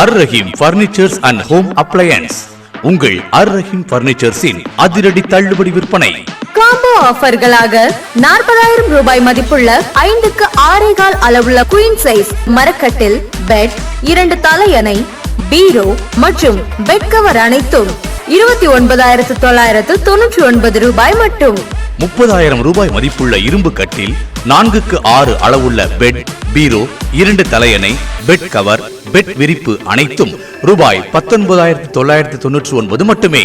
அர்-ரஹீம் furnitures and home appliances உங்கள் அர்-ரஹீம் பர்னிச்சர்ஸின் அதிரடி தள்ளுபடி விற்பனை. காம்போ ஆஃபர்களாக 40,000 ரூபாய் மதிப்புள்ள 5க்கு 6.25 அளவுள்ள குயின் சைஸ் மரக்கட்டில், பெட், 2 தலையணை, பீரோ மற்றும் பெட் கவர் அனைத்தும் 29,999 ரூபாய் மட்டும். 30,000 ரூபாய் மதிப்புள்ள இரும்பு கட்டில், 4க்கு 6 அளவுள்ள பெட், பீரோ, 2 தலையணை, பெட் கவர், பெட் விரிப்பு அனைத்தும் ரூபாய் 19,999 மட்டுமே.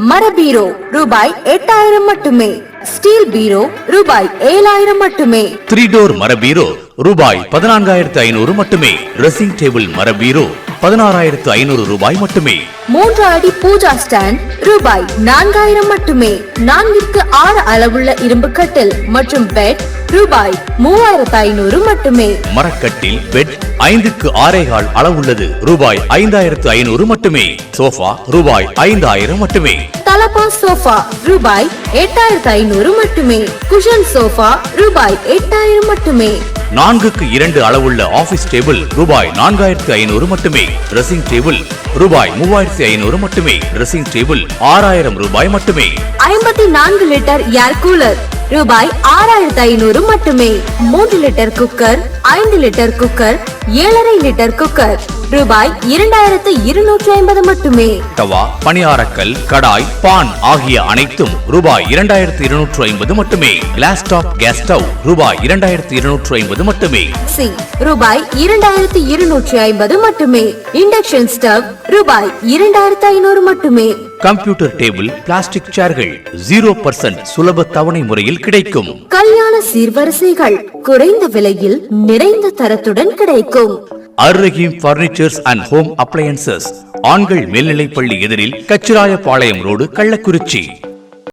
மர பீரோ ரூபாய் 8,000 மட்டுமே. ஸ்டீல் பீரோ ரூபாய் 7,000 மட்டுமே. 3 டோர் மர பீரோ ரூபாய் 14,500 மட்டுமே. ட்ரெஸ்ஸிங் டேபிள் மர பீரோ 16,500 ரூபாய் மட்டுமே. 3 அடி பூஜா ஸ்டாண்ட் ரூபாய் 4,000 மட்டுமே. 4க்கு 6 அளவுள்ள இரும்பு கட்டில் மற்றும் பெட் ரூபாய் 3,500 மட்டுமே. மரக்கட்டில், பெட் 5க்கு 6.25 அளவுள்ளது ரூபாய் 5,500 மட்டுமே. சோஃபா ரூபாய் 5,000 மட்டுமே. தலப்பா சோஃபா ரூபாய் 8,500 மட்டுமே. குஷன் சோஃபா ரூபாய் 8,000 மட்டுமே. 4க்கு 2 அளவுள்ள ஆபீஸ் டேபிள் ரூபாய் 4,500 மட்டுமே. ட்ரெஸ்ஸிங் டேபிள் ரூபாய் 3,500 மட்டுமே. ட்ரெஸ்ஸிங் டேபிள் 6,000 ரூபாய் மட்டுமே. 54 லிட்டர் ஏர் கூலர் ரூபாய் 6,500 மட்டுமே. 3 litre cooker, 5 litre cooker, 7.5 litre cooker ரூபாய் 2,250 மட்டுமே. தவா, பணியாரக்கல், கடாய், பான் ஆகிய அனைத்தும் ரூபாய் 2,250 மட்டுமே. கிளாஸ் டாப் கேஸ் ஸ்டவ் ரூபாய் 2,250 மட்டுமே. ரூபாய் 2,250 மட்டுமே. இண்டக்ஷன் ஸ்டவ் ரூபாய் 2,500 மட்டுமே. கம்ப்யூட்டர் டேபிள், பிளாஸ்டிக் சேர்கள் 0% சுலப தவணை முறையில் கிடைக்கும். கல்யாண சீர்வரிசைகள் குறைந்த விலையில் நிறைந்த தரத்துடன் கிடைக்கும். அர்-ரஹீம் பர்னிச்சர்ஸ் அண்ட் ஹோம் அப்ளையன்சஸ், ஆண்கள் மேல்நிலைப்பள்ளி எதிரில், கச்சிராயபாளையம் ரோடு, கள்ளக்குறிச்சி.